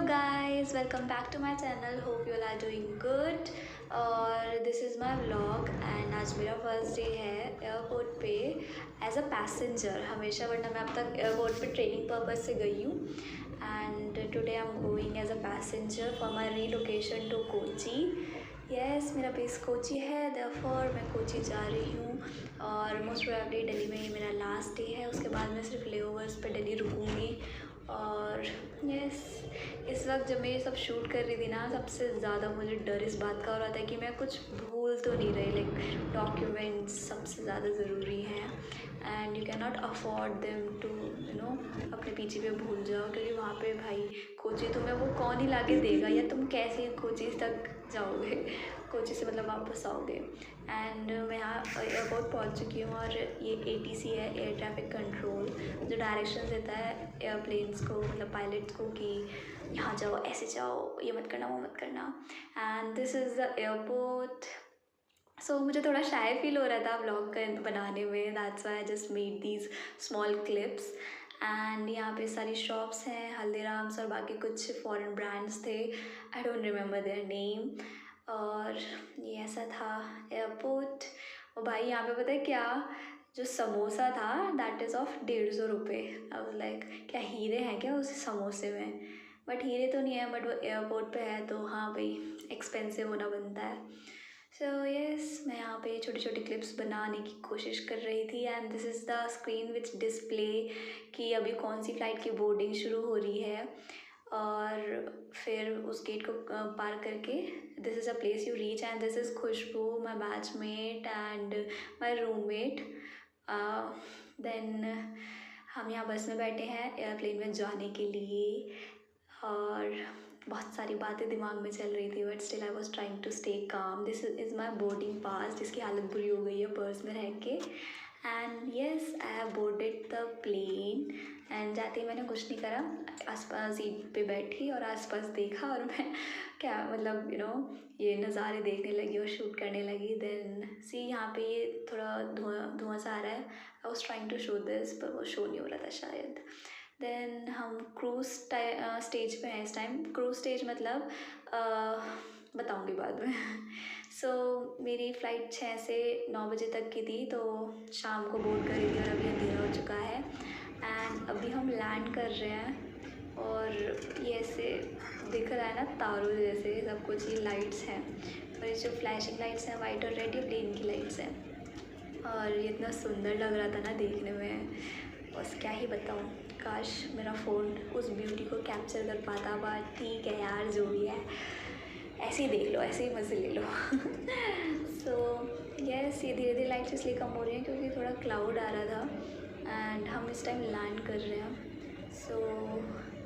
guys, welcome back to my channel. Hope you all are doing good. और this is my vlog and आज मेरा first day है airport पे as a passenger. हमेशा वरना मैं अब तक एयरपोर्ट पे ट्रेनिंग पर्पज से गई हूँ and today I am going as a passenger for my relocation to Kochi. Yes, मेरा बेस कोची है, देयरफॉर मैं कोची जा रही हूँ और मोस्ट प्रोबेबली दिल्ली में ये मेरा लास्ट डे है। उसके बाद मैं सिर्फ लेओवर्स पे दिल्ली रुकूँगी। और यस, इस वक्त जब मैं ये सब शूट कर रही थी ना, सबसे ज़्यादा मुझे डर इस बात का हो रहा था कि मैं कुछ भूल तो नहीं रही। लाइक डॉक्यूमेंट्स सबसे ज़्यादा ज़रूरी हैं and you can not afford them to अपने पीछे पे भूल जाओ, क्योंकि वहाँ पे भाई कोची तुम्हें वो कौन ही ला के देगा, या तुम कैसे कोची तक जाओगे, कोची से मतलब वापस आओगे। एंड मैं यहाँ एयरपोर्ट पहुँच चुकी हूँ और ये ATC है, एयर ट्रैफिक कंट्रोल, जो डायरेक्शन देता है एयरप्लेन्स को, मतलब पायलट्स को, कि यहाँ जाओ, ऐसे जाओ, ये मत करना, वो मत करना। And this is the airport. So मुझे थोड़ा शाय फील हो रहा था व्लॉग बनाने में, that's why I just made these small clips. And यहाँ पे सारी शॉप्स हैं, हल्दीराम्स और बाकी कुछ फॉरेन ब्रांड्स थे, I don't remember their name. और ये ऐसा था एयरपोर्ट। और भाई यहाँ पे पता है क्या, जो समोसा था दैट इज़ ऑफ 150 रुपये। आई वाज लाइक क्या हीरे हैं क्या उस समोसे में? बट हीरे तो नहीं है, बट वो एयरपोर्ट पे है तो हाँ भाई, एक्सपेंसिव होना बनता है। सो यस, मैं यहाँ पे छोटी छोटी क्लिप्स बनाने की कोशिश कर रही थी and this is the screen which display कि अभी कौन सी फ़्लाइट की बोर्डिंग शुरू हो रही है। और फिर उस गेट को पार करके this is a place you reach and this is Khushboo, my batchmate and my roommate. Then हम यहाँ बस में बैठे हैं एयरप्लेन में जाने के लिए और बहुत सारी बातें दिमाग में चल रही थी, but still I was trying to stay calm. This is my boarding pass, जिसकी हालत बुरी हो गई है पर्स में रह के। And yes, I have boarded the plane and जाते ही मैंने कुछ नहीं करा, आसपास सीट पे बैठी और आसपास देखा और मैं क्या मतलब ये नज़ारे देखने लगी और शूट करने लगी। देन सी यहाँ पे ये थोड़ा धुआं धुआं सा आ रहा है, I was trying to show this पर वो शो नहीं हो रहा था शायद। देन हम क्रूज स्टेज पे हैं इस टाइम। क्रूज स्टेज मतलब बताऊँगी बाद में। सो मेरी फ़्लाइट 6 से 9 बजे तक की थी, तो शाम को बोर्ड करी थी और अभी अंधेरा हो चुका है एंड अभी हम लैंड कर रहे हैं। और ये ऐसे दिख रहा है ना तारों जैसे सब कुछ, ये लाइट्स हैं और ये जो फ्लैशिंग लाइट्स हैं वाइट और रेड, ये प्लेन की लाइट्स हैं। और ये इतना सुंदर लग रहा था ना देखने में, बस क्या ही बताऊँ। काश मेरा फ़ोन उस ब्यूटी को कैप्चर कर पाता, बट ठीक है यार, जो भी है ऐसे ही देख लो, ऐसे ही मज़े ले लो। सो यस, ये धीरे धीरे लाइट्स इसलिए कम हो रही हैं क्योंकि थोड़ा क्लाउड आ रहा था एंड हम इस टाइम लैंड कर रहे हैं। सो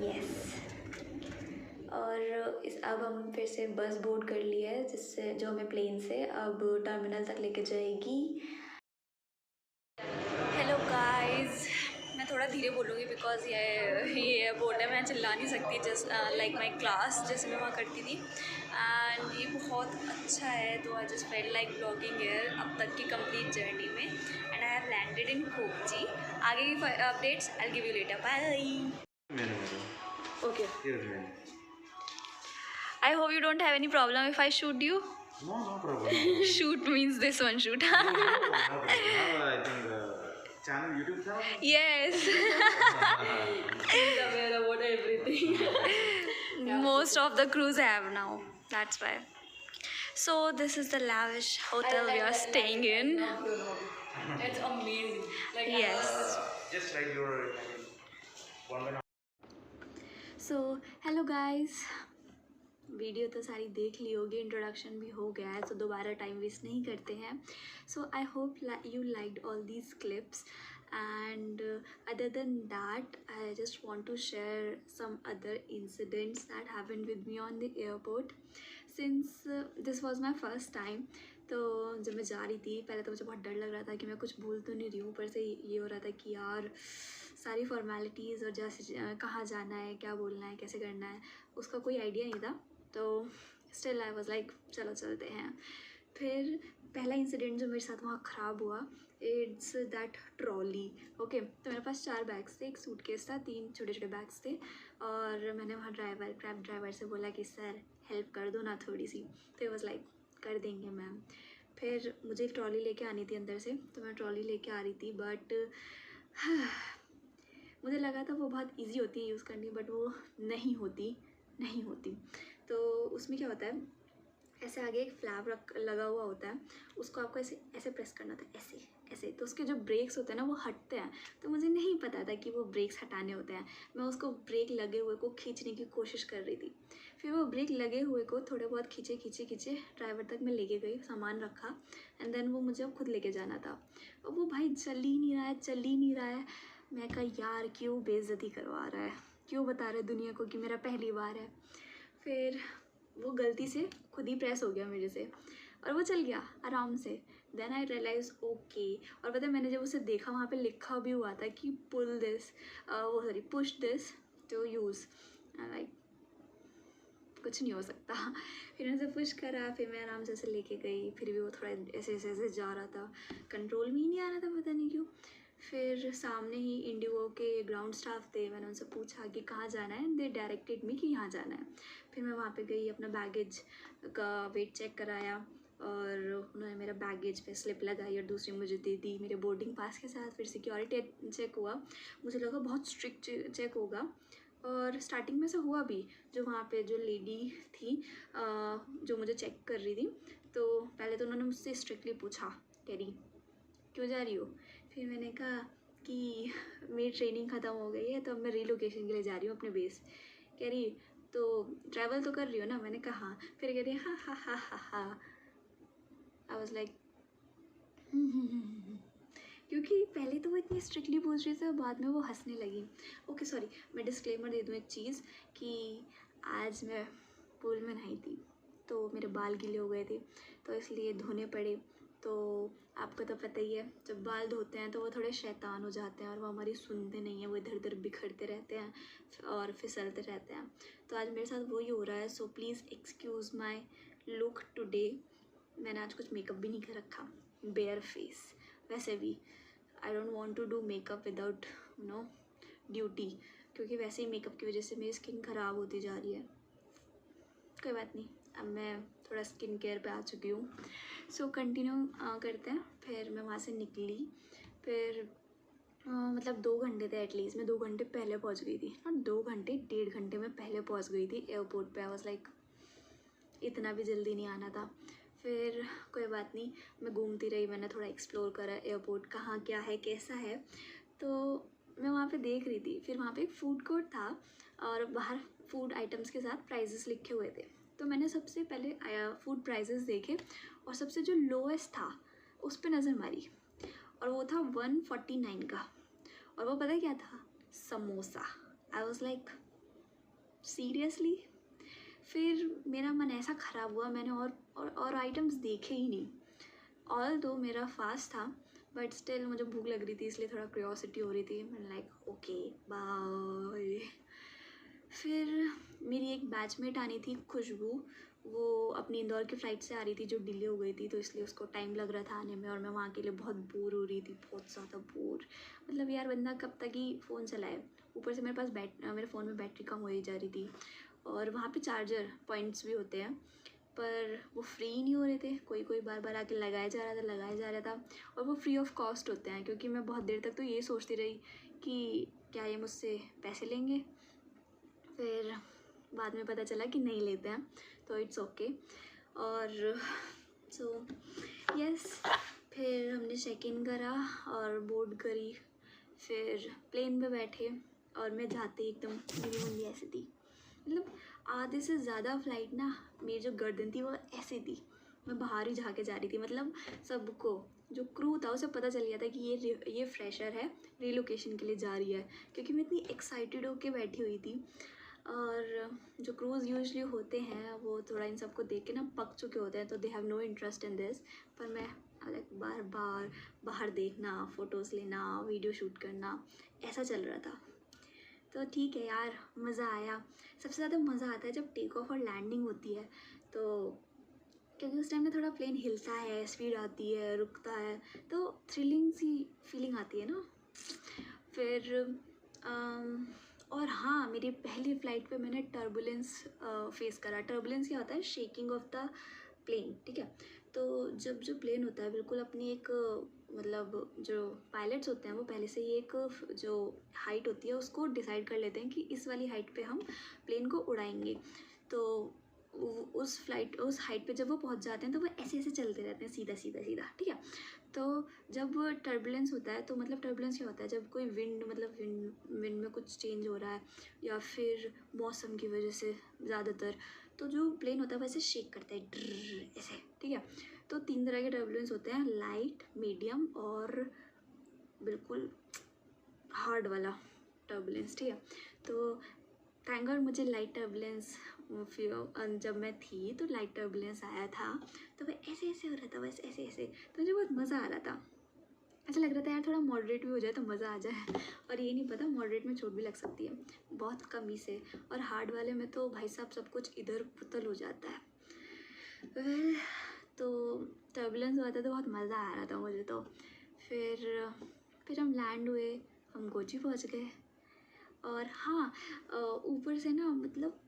यस, और अब हम फिर से बस बोर्ड कर ली है, जिससे जो हमें प्लेन से अब टर्मिनल तक लेके जाएगी। हेलो गाइस, मैं थोड़ा धीरे बोलूँगी बिकॉज ये बोर्ड है, मैं चिल्ला नहीं सकती, जस्ट लाइक माई क्लास जैसे मैं वहाँ करती थी। एंड ये बहुत अच्छा है, तो I just felt like blogging here अब तक की कंप्लीट जर्नी में। And I have landed in Kochi. आगे की updates I give you later, bye. Okay, I hope you don't have any problem if I shoot you. No, no problem. Shoot means this one shoot. No, no problem. Now I think channel, YouTube channel? Yes. He's aware about everything. Most of the crews have now. That's why. So this is the lavish hotel we are staying in. It's amazing. Like Yes. Just like your one minute. So hello guys. Video तो सारी देख ली होगी, introduction भी हो गया है, तो दोबारा टाइम वेस्ट नहीं करते हैं। So I hope you liked all these clips and other than that I just want to share some other incidents that happened with me on the airport since this was my first time. तो जब मैं जा रही थी पहले तो मुझे बहुत डर लग रहा था कि मैं कुछ भूल तो नहीं रही हूँ, ऊपर से ये हो रहा था कि यार सारी फॉर्मेलिटीज़ और जैसे कहाँ जाना है, क्या बोलना है, कैसे करना है, उसका कोई आइडिया नहीं था। तो स्टिल आई वाज लाइक चलो चलते हैं। फिर पहला इंसिडेंट जो मेरे साथ वहाँ ख़राब हुआ इट्स दैट ट्रॉली। ओके, तो मेरे पास 4 बैग्स थे, एक सूटकेस था, 3 छोटे छोटे बैग्स थे। और मैंने वहाँ कैब ड्राइवर से बोला कि सर हेल्प कर दो ना थोड़ी सी। तो वॉज लाइक कर देंगे मैम। फिर मुझे ट्रॉली लेके आनी थी अंदर से, तो मैं ट्रॉली लेके आ रही थी, बट मुझे लगा था वो बहुत इजी होती है यूज़ करनी, बट वो नहीं होती। तो उसमें क्या होता है, ऐसे आगे एक फ्लैप लगा हुआ होता है, उसको आपको ऐसे ऐसे प्रेस करना था, ऐसे। तो उसके जो ब्रेक्स होते हैं ना वो हटते हैं, तो मुझे नहीं पता था कि वो ब्रेक्स हटाने होते हैं। मैं उसको ब्रेक लगे हुए को खींचने की कोशिश कर रही थी। फिर वो ब्रेक लगे हुए को थोड़े बहुत खींचे ड्राइवर तक मैं लेके गई, सामान रखा, एंड देन वो मुझे खुद लेके जाना था। और वो भाई चल ही नहीं रहा है। मैं कहा यार क्यों बेइज्जती करवा रहा है, क्यों बता रहा है दुनिया को कि मेरा पहली बार है। फिर वो गलती से खुद ही प्रेस हो गया मेरे से, और वो चल गया आराम से। Then I realize okay. और पता है मैंने जब उसे देखा, वहाँ पे लिखा भी हुआ था कि push this to use. Like कुछ नहीं हो सकता। फिर मैंने उसे पुश करा, फिर मैं आराम से उसे लेके गई। फिर भी वो थोड़ा ऐसे जा रहा था, कंट्रोल में ही नहीं आ रहा था, पता नहीं क्यों। फिर सामने ही इंडिगो के ग्राउंड स्टाफ थे, मैंने उनसे पूछा कि कहाँ जाना है, दे डायरेक्टेड मी कि यहाँ जाना है। फिर मैं वहाँ पे गई, अपना बैगेज का वेट चेक कराया, और उन्होंने मेरा बैगेज पे स्लिप लगाई और दूसरी मुझे दे दी मेरे बोर्डिंग पास के साथ। फिर सिक्योरिटी चेक हुआ, मुझे लगा बहुत स्ट्रिक्ट चेक होगा, और स्टार्टिंग में से हुआ भी। जो वहाँ पे जो लेडी थी जो मुझे चेक कर रही थी, तो पहले तो उन्होंने मुझसे स्ट्रिक्टली पूछा, कह रही क्यों जा रही हो। फिर मैंने कहा कि मेरी ट्रेनिंग ख़त्म हो गई है, तो अब मैं रीलोकेशन के लिए जा रही हूँ अपने बेस। कह रही तो ट्रैवल तो कर रही हो ना, मैंने कहा हाँ। फिर कह रही हा। आई वॉज लाइक क्योंकि पहले तो वो इतनी स्ट्रिक्टली पूछ रही थी और बाद में वो हंसने लगी। ओके सॉरी, मैं डिस्क्लेमर दे दूँ एक चीज़ कि आज मैं पूल में नहाई थी, तो मेरे बाल गीले हो गए थे, तो इसलिए धोने पड़े। तो आपको तो पता ही है, जब बाल धोते हैं तो वो थोड़े शैतान हो जाते हैं, और वो हमारी सुनते नहीं हैं, वो इधर उधर बिखरते रहते हैं और फिसलते रहते हैं। तो आज मेरे साथ वही हो रहा है, so please excuse my look today. मैंने आज कुछ मेकअप भी नहीं कर रखा, बेयर फेस। वैसे भी I don't want to do makeup without duty, क्योंकि वैसे ही मेकअप की वजह से मेरी स्किन ख़राब होती जा रही है। कोई बात नहीं, अब मैं थोड़ा स्किन केयर पे आ चुकी हूँ। सो कंटिन्यू करते हैं। फिर मैं वहाँ से निकली, फिर मतलब 2 घंटे थे एटलीस्ट, मैं 2 घंटे पहले पहुँच गई थी, नॉट 2 घंटे, 1.5 घंटे में पहले पहुँच गई थी एयरपोर्ट पे। आई वाज लाइक इतना भी जल्दी नहीं आना था। फिर कोई बात नहीं, मैं घूमती रही, मैंने थोड़ा एक्सप्लोर करा एयरपोर्ट, कहाँ क्या है कैसा है। तो मैं वहाँ पे देख रही थी, फिर वहाँ पे एक फूड कोर्ट था, और बाहर फूड आइटम्स के साथ प्राइजेस लिखे हुए थे। तो मैंने सबसे पहले फूड प्राइजेस देखे, और सबसे जो लोएस्ट था उस पर नज़र मारी, और वो था 149 का। और वो पता क्या था, samosa. I was like seriously. फिर मेरा मन ऐसा ख़राब हुआ, मैंने और आइटम्स देखे ही नहीं। ऑल दो मेरा फास्ट था, बट स्टिल मुझे भूख लग रही थी, इसलिए थोड़ा क्यूरियोसिटी हो रही थी। मैंने लाइक ओके बाय। फिर मेरी एक बैचमेट आनी थी, खुशबू, वो अपनी इंदौर की फ़्लाइट से आ रही थी जो डिले हो गई थी, तो इसलिए उसको टाइम लग रहा था आने में, और मैं वहाँ के लिए बहुत बोर हो रही थी, बहुत ज़्यादा बोर। मतलब यार बंदा कब तक ही फ़ोन चलाए, ऊपर से मेरे पास मेरे फ़ोन में बैटरी कम हो ही जा रही थी, और वहाँ पे चार्जर पॉइंट्स भी होते हैं, पर वो फ्री नहीं हो रहे थे, कोई बार आके लगाया जा रहा था। और वो फ्री ऑफ कॉस्ट होते हैं, क्योंकि मैं बहुत देर तक तो ये सोचती रही कि क्या ये मुझसे पैसे लेंगे। फिर बाद में पता चला कि नहीं लेते हैं, तो इट्स ओके। और सो यस, फिर हमने चेक इन करा और बोर्ड करी, फिर प्लेन पे बैठे, और मैं जाते एकदम मेरी मुंडी ऐसी थी, मतलब आधे से ज़्यादा फ़्लाइट ना मेरी जो गर्दन थी वो ऐसी थी, मैं बाहर ही झाके जा रही थी। मतलब सबको, जो क्रू था उसे पता चल गया था कि ये फ्रेशर है, रिलोकेशन के लिए जा रही है, क्योंकि मैं इतनी एक्साइटेड होके बैठी हुई थी। और जो क्रूज़ यूजली होते हैं वो थोड़ा इन सबको देख के ना पक चुके होते हैं, तो they have no interest in this. पर मैं लाइक बार बाहर देखना, फ़ोटोज़ लेना, वीडियो शूट करना, ऐसा चल रहा था। तो ठीक है यार, मज़ा आया। सबसे ज़्यादा मज़ा आता है जब टेक ऑफ और लैंडिंग होती है, तो क्योंकि उस टाइम में थोड़ा प्लेन हिलता है, स्पीड आती है, रुकता है, तो थ्रिलिंग सी फीलिंग आती है ना। फिर और हाँ, मेरी पहली फ़्लाइट पे मैंने टर्बुलेंस फेस करा। टर्बुलेंस क्या होता है? शेकिंग ऑफ द प्लेन, ठीक है। तो जब जो प्लेन होता है बिल्कुल अपनी एक मतलब जो पायलट्स होते हैं वो पहले से ही एक जो हाइट होती है उसको डिसाइड कर लेते हैं कि इस वाली हाइट पे हम प्लेन को उड़ाएंगे। तो उस हाइट पे जब वो पहुंच जाते हैं तो वो ऐसे ऐसे चलते रहते हैं, सीधा सीधा सीधा, ठीक है। तो जब टर्बुलेंस होता है तो मतलब टर्बुलेंस क्या होता है? जब कोई विंड मतलब विंड में कुछ चेंज हो रहा है या फिर मौसम की वजह से ज़्यादातर, तो जो प्लेन होता है वैसे शेक करता है ड्र ऐसे, ठीक है। तो 3 तरह के टर्बुलेंस होते हैं, लाइट, मीडियम और बिल्कुल हार्ड वाला टर्बुलेंस, ठीक है। तो थैंक गॉड मुझे लाइट टर्बुलेंस जब मैं थी तो लाइट टर्बुलेंस आया था, तो वह ऐसे ऐसे हो रहा था, बस ऐसे ऐसे, तो मुझे बहुत मज़ा आ रहा था। ऐसा लग रहा था यार थोड़ा मॉडरेट भी हो जाए तो मज़ा आ जाए। और ये नहीं पता मॉडरेट में चोट भी लग सकती है बहुत कमी से, और हार्ड वाले में तो भाई साहब सब कुछ इधर पुतल हो जाता है। वेल, तो टर्बुलेंस हुआ था तो बहुत मज़ा आ रहा था मुझे तो। फिर हम लैंड हुए, हम कोची पहुंच गए। और हाँ, ऊपर से ना मतलब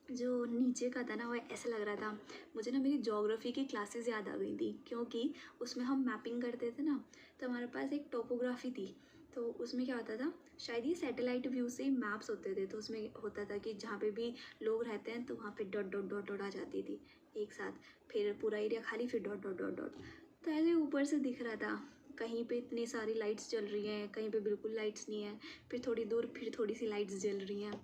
जो नीचे का था ना वो ऐसा लग रहा था मुझे ना मेरी ज्योग्राफी की क्लासेस याद आ गई थी, क्योंकि उसमें हम मैपिंग करते थे ना, तो हमारे पास एक टोपोग्राफी थी। तो उसमें क्या होता था, शायद ये सैटेलाइट व्यू से ही मैप्स होते थे, तो उसमें होता था कि जहाँ पे भी लोग रहते हैं तो वहाँ पे डॉट डॉट डॉट डॉट आ जाती थी एक साथ, फिर पूरा एरिया खाली, फिर डॉट डॉट डॉट डॉट। तो ऐसे ऊपर से दिख रहा था, कहीं पे इतनी सारी लाइट्स जल रही हैं, कहीं पे बिल्कुल लाइट्स नहीं है, फिर थोड़ी दूर फिर थोड़ी सी लाइट्स जल रही हैं।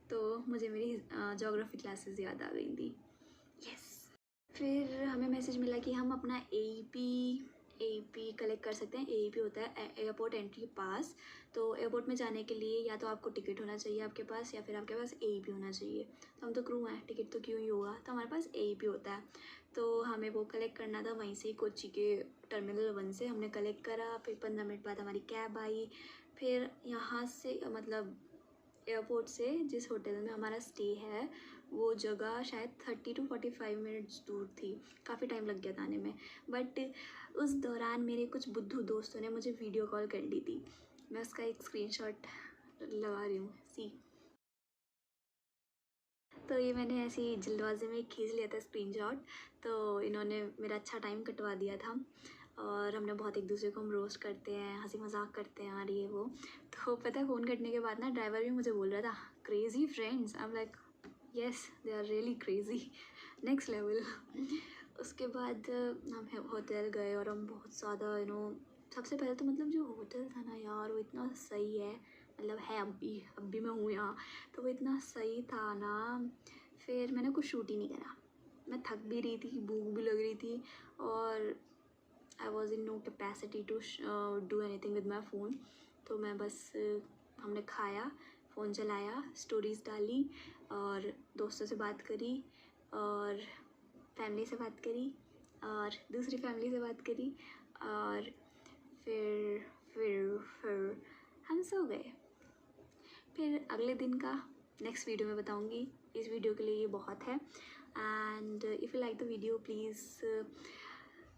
तो मुझे मेरी ज्योग्राफी क्लासेस याद आ गई थी। यस। फिर हमें मैसेज मिला कि हम अपना AEP कलेक्ट कर सकते हैं। AEP होता है एयरपोर्ट एंट्री पास। तो एयरपोर्ट में जाने के लिए या तो आपको टिकट होना चाहिए आपके पास, या फिर आपके पास AEP होना चाहिए। तो हम तो क्रू हैं, टिकट तो क्यों ही होगा, तो हमारे पास AEP होता है। तो हमें वो कलेक्ट करना था वहीं से, कोच्चि के टर्मिनल 1 से हमने कलेक्ट करा। फिर 15 मिनट बाद हमारी कैब आई। फिर यहाँ से मतलब एयरपोर्ट से जिस होटल में हमारा स्टे है वो जगह शायद 30 to 45 मिनट्स दूर थी। काफ़ी टाइम लग गया था आने में, बट उस दौरान मेरे कुछ बुद्धू दोस्तों ने मुझे वीडियो कॉल कर ली थी। मैं उसका एक स्क्रीनशॉट लगा रही हूँ, सी। तो ये मैंने ऐसे ही जल्दबाजी में खींच लिया था स्क्रीनशॉट। तो इन्होंने मेरा अच्छा टाइम कटवा दिया था, और हमने बहुत एक दूसरे को हम रोस्ट करते हैं, हंसी मजाक करते हैं और ये वो। तो पता है फ़ोन कटने के बाद ना ड्राइवर भी मुझे बोल रहा था crazy friends. I am like yes they are really crazy, next level. उसके बाद हम होटल गए और हम बहुत ज़्यादा सबसे पहले तो मतलब जो होटल था ना यार वो इतना सही है, मतलब है अब भी मैं हूँ यहाँ, तो वो इतना सही था ना। फिर मैंने कुछ शूट ही नहीं करा, मैं थक भी रही थी, भूख भी लग रही थी, और I was in no capacity to do anything with my phone. तो मैं बस हमने खाया, फ़ोन चलाया, स्टोरीज़ डाली, और दोस्तों से बात करी, और फैमिली से बात करी, और दूसरी फैमिली से बात करी, और फिर हम सो गए। फिर अगले दिन का नेक्स्ट वीडियो में बताऊंगी, इस वीडियो के लिए ये बहुत है। And if you like the video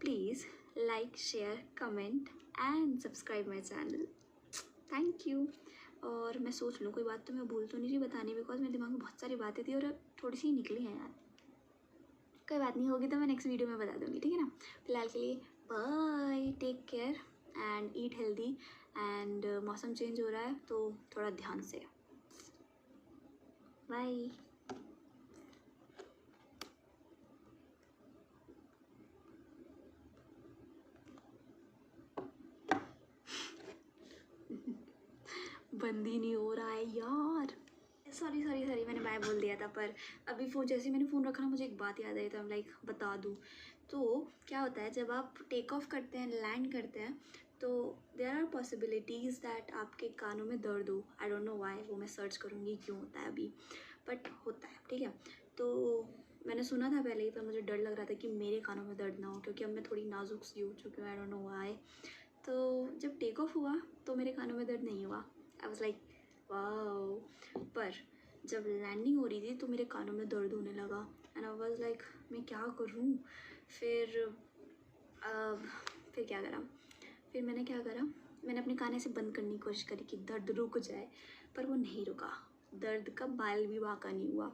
please like, share, comment and subscribe my channel. Thank you. और मैं सोच लूँ कोई बात तो मैं भूल तो नहीं रही बताने, बिकॉज मेरे दिमाग में बहुत सारी बातें थी और थोड़ी सी निकली हैं यार। कोई बात नहीं, होगी तो मैं नेक्स्ट वीडियो में बता दूँगी, ठीक है ना। फिलहाल के लिए bye, take care and eat healthy. And मौसम चेंज हो रहा है तो थोड़ा ध्यान से। बाय। बंद ही नहीं हो रहा है यार। सॉरी मैंने बाय बोल दिया था, पर अभी जैसे ही मैंने फ़ोन रखा ना मुझे एक बात याद आई, तो हम लाइक बता दूँ। तो क्या होता है जब आप टेक ऑफ करते हैं, लैंड करते हैं, तो देयर आर पॉसिबिलिटीज़ दैट आपके कानों में दर्द हो। आई डोंट नो व्हाई, वो मैं सर्च करूँगी क्यों होता है अभी, बट होता है, ठीक है। तो मैंने सुना था पहले ही, पर मुझे डर लग रहा था कि मेरे कानों में दर्द ना हो, क्योंकि अब मैं थोड़ी नाजुक सी हो चुकी हूँ, आई डोंट नो व्हाई। तो जब टेक ऑफ हुआ तो मेरे कानों में दर्द नहीं हुआ। I was like wow. पर जब लैंडिंग हो रही थी तो मेरे कानों में दर्द होने लगा एंड आई वाज लाइक मैं क्या करूँ। फिर क्या करा, फिर मैंने क्या करा, मैंने अपने कान ऐसे बंद करने की कोशिश करी कि दर्द रुक जाए, पर वो नहीं रुका, दर्द का बाल भी बाका नहीं हुआ।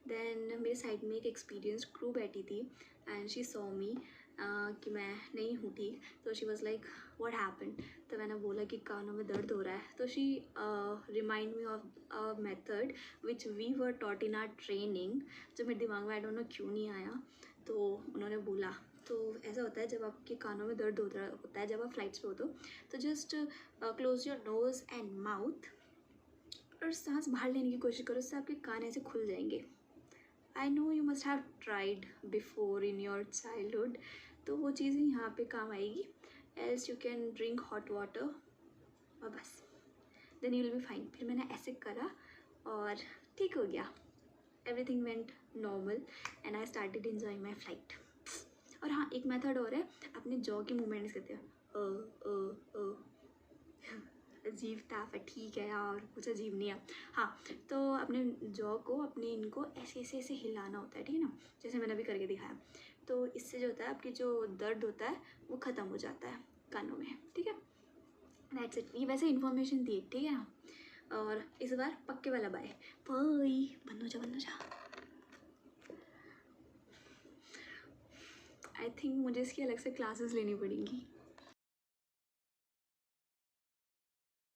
देन मेरे साइड में एक एक्सपीरियंस्ड क्रू बैठी थी एंड शी सॉ मी कि मैं नहीं हूँ ठीक, तो she was like what happened. तो मैंने बोला कि कानों में दर्द हो रहा है, तो she remind me of a method which we were taught in our training, जो मेरे दिमाग में आई डोंट नो क्यों नहीं आया। तो उन्होंने बोला तो ऐसा होता है जब आपके कानों में दर्द होता है जब आप फ्लाइट्स पे होते हो, तो just close your nose and mouth और सांस बाहर लेने की कोशिश करो, उससे आपके कान ऐसे खुल जाएंगे। I know you must have tried before in your childhood, तो वो चीज़ें यहाँ पे काम आएगी। Else you can drink hot water और बस, then you will be fine. फिर मैंने ऐसे करा और ठीक हो गया, everything went normal and I started enjoying my flight. और हाँ, एक मेथड और है, अपने जॉ की मूवमेंट्स करते हैं। अजीब था पर ठीक है यार, कुछ अजीब नहीं है। हाँ, तो अपने जॉ को, अपने इनको ऐसे ऐसे ऐसे हिलाना होता है, ठीक है ना, जैसे मैंने अभी करके दिखाया। तो इससे जो होता है आपकी जो दर्द होता है वो ख़त्म हो जाता है कानों में, ठीक है। That's it. ये वैसे इन्फॉर्मेशन दी, ठीक है ना। और इस बार पक्के वाला बाय बाय, बंद हो जा बंद हो जा। आई थिंक मुझे इसकी अलग से क्लासेस लेनी पड़ेंगी।